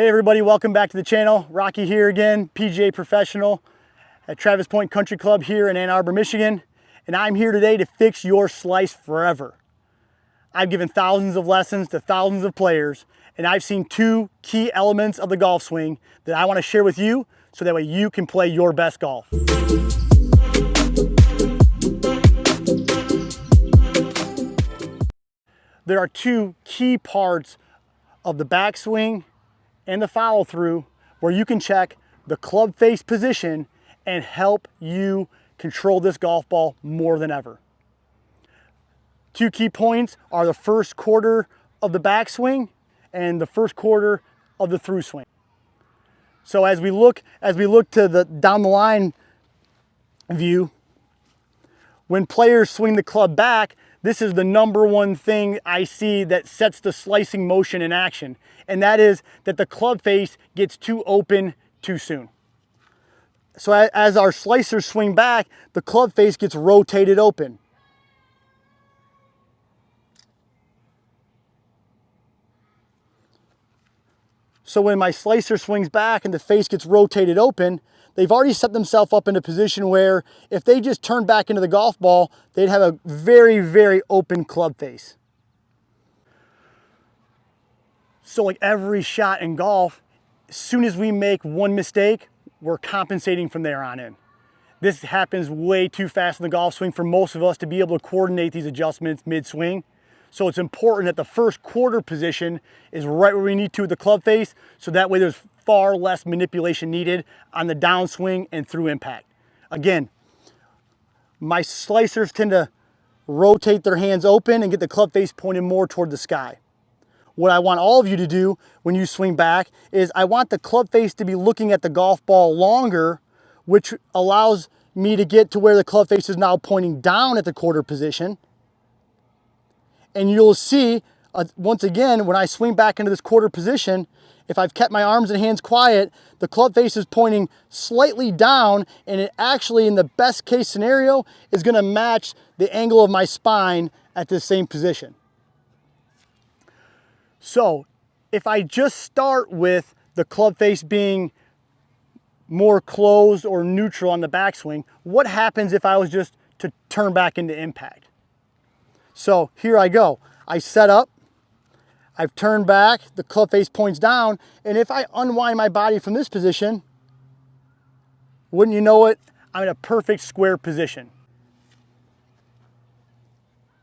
Hey everybody, welcome back to the channel. Rocky here again, PGA professional at Travis Point Country Club here in Ann Arbor, Michigan. And I'm here today to fix your slice forever. I've given thousands of lessons to thousands of players, and I've seen two key elements of the golf swing that I want to share with you so that way you can play your best golf. There are two key parts of the backswing and the follow through where you can check the club face position and help you control this golf ball more than ever. Two key points are the first quarter of the backswing and the first quarter of the through swing. So as we look to the down the line view, when players swing the club back, this is the number one thing I see that sets the slicing motion in action, and that is that the club face gets too open too soon. So as our slicers swing back, the club face gets rotated open. So when my slicer swings back and the face gets rotated open, they've already set themselves up in a position where if they just turn back into the golf ball, they'd have a very, very open club face. So like every shot in golf, as soon as we make one mistake, we're compensating from there on in. This happens way too fast in the golf swing for most of us to be able to coordinate these adjustments mid-swing. So it's important that the first quarter position is right where we need to with the club face, so that way there's far less manipulation needed on the downswing and through impact. Again, my slicers tend to rotate their hands open and get the club face pointed more toward the sky. What I want all of you to do when you swing back is I want the club face to be looking at the golf ball longer, which allows me to get to where the club face is now pointing down at the quarter position. And you'll see, once again, when I swing back into this quarter position, if I've kept my arms and hands quiet, the club face is pointing slightly down, and it actually, in the best case scenario, is gonna match the angle of my spine at the same position. So if I just start with the club face being more closed or neutral on the backswing, what happens if I was just to turn back into impact? So here I go. I set up, I've turned back, the club face points down, and if I unwind my body from this position, wouldn't you know it, I'm in a perfect square position.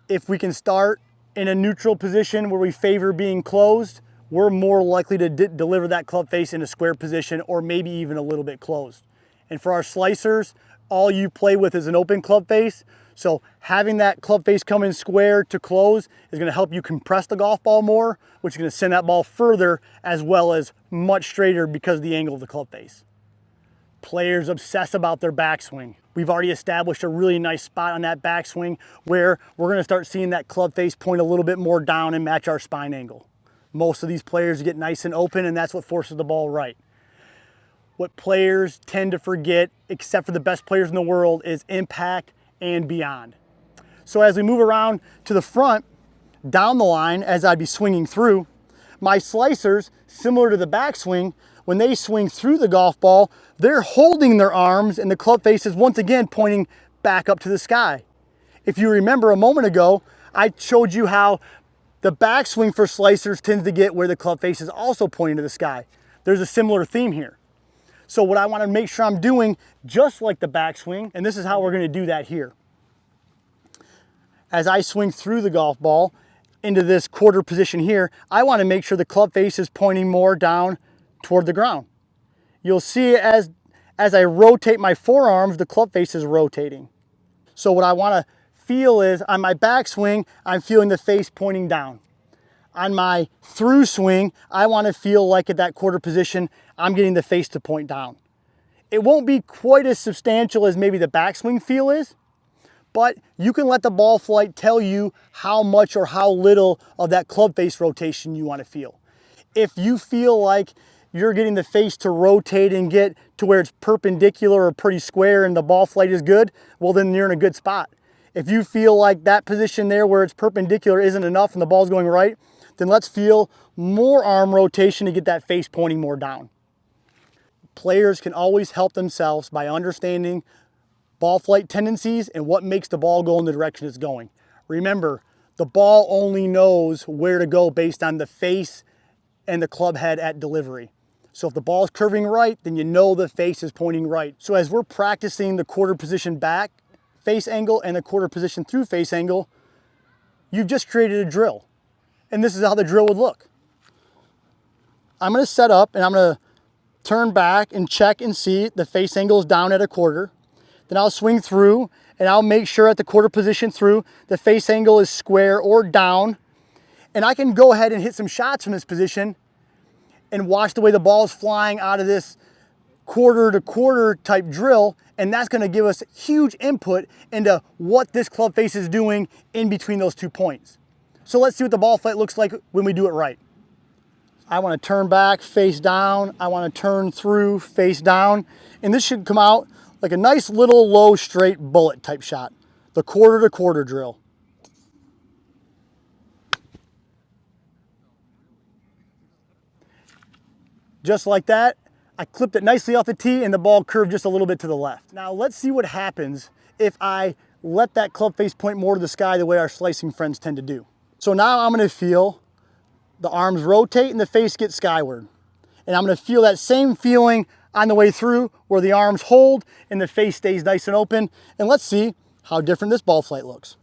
If we can start in a neutral position where we favor being closed, we're more likely to deliver that club face in a square position or maybe even a little bit closed. And for our slicers, all you play with is an open club face. So having that club face come in square to close is going to help you compress the golf ball more, which is going to send that ball further as well as much straighter because of the angle of the club face. Players obsess about their backswing. We've already established a really nice spot on that backswing where we're going to start seeing that club face point a little bit more down and match our spine angle. Most of these players get nice and open, and that's what forces the ball right. What players tend to forget, except for the best players in the world, is impact and beyond. So as we move around to the front, down the line, as I'd be swinging through, my slicers, similar to the backswing, when they swing through the golf ball, they're holding their arms and the club face is once again pointing back up to the sky. If you remember a moment ago, I showed you how the backswing for slicers tends to get where the club face is also pointing to the sky. There's a similar theme here. So what I want to make sure I'm doing, just like the backswing, and this is how we're going to do that here. As I swing through the golf ball into this quarter position here, I want to make sure the club face is pointing more down toward the ground. You'll see as I rotate my forearms, the club face is rotating. So what I want to feel is on my backswing, I'm feeling the face pointing down. On my through swing, I want to feel like at that quarter position, I'm getting the face to point down. It won't be quite as substantial as maybe the backswing feel is, but you can let the ball flight tell you how much or how little of that club face rotation you want to feel. If you feel like you're getting the face to rotate and get to where it's perpendicular or pretty square and the ball flight is good, well then you're in a good spot. If you feel like that position there where it's perpendicular isn't enough and the ball's going right, then let's feel more arm rotation to get that face pointing more down. Players can always help themselves by understanding ball flight tendencies and what makes the ball go in the direction it's going. Remember, the ball only knows where to go based on the face and the club head at delivery. So if the ball is curving right, then you know the face is pointing right. So as we're practicing the quarter position back face angle and the quarter position through face angle, you've just created a drill. And this is how the drill would look. I'm gonna set up and I'm gonna turn back and check and see the face angle is down at a quarter. Then I'll swing through and I'll make sure at the quarter position through, the face angle is square or down. And I can go ahead and hit some shots from this position and watch the way the ball is flying out of this quarter to quarter type drill. And that's gonna give us huge input into what this club face is doing in between those 2 points. So let's see what the ball flight looks like when we do it right. I wanna turn back, face down. I wanna turn through, face down. And this should come out like a nice little low straight bullet type shot. The quarter to quarter drill. Just like that, I clipped it nicely off the tee and the ball curved just a little bit to the left. Now let's see what happens if I let that club face point more to the sky the way our slicing friends tend to do. So now I'm gonna feel the arms rotate and the face get skyward. And I'm gonna feel that same feeling on the way through where the arms hold and the face stays nice and open. And let's see how different this ball flight looks.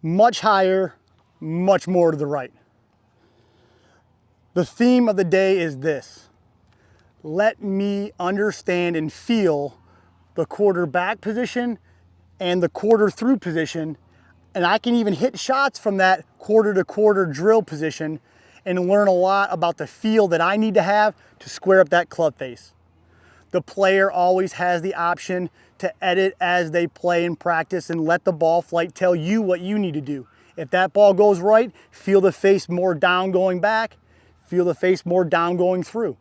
Much higher, much more to the right. The theme of the day is this: let me understand and feel the quarter back position and the quarter through position, and I can even hit shots from that quarter to quarter drill position and learn a lot about the feel that I need to have to square up that club face. The player always has the option to edit as they play and practice and let the ball flight tell you what you need to do. If that ball goes right, feel the face more down going back, feel the face more down going through.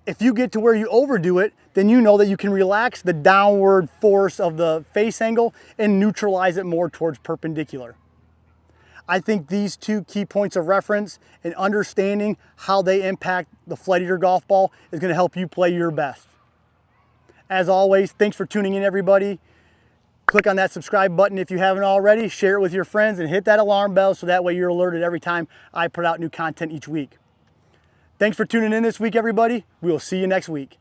If you get to where you overdo it, then you know that you can relax the downward force of the face angle and neutralize it more towards perpendicular. I think these 2 key points of reference and understanding how they impact the flight of your golf ball is going to help you play your best. As always, thanks for tuning in, everybody. Click on that subscribe button if you haven't already, share it with your friends, and hit that alarm bell so that way you're alerted every time I put out new content each week. Thanks for tuning in this week, everybody. We will see you next week.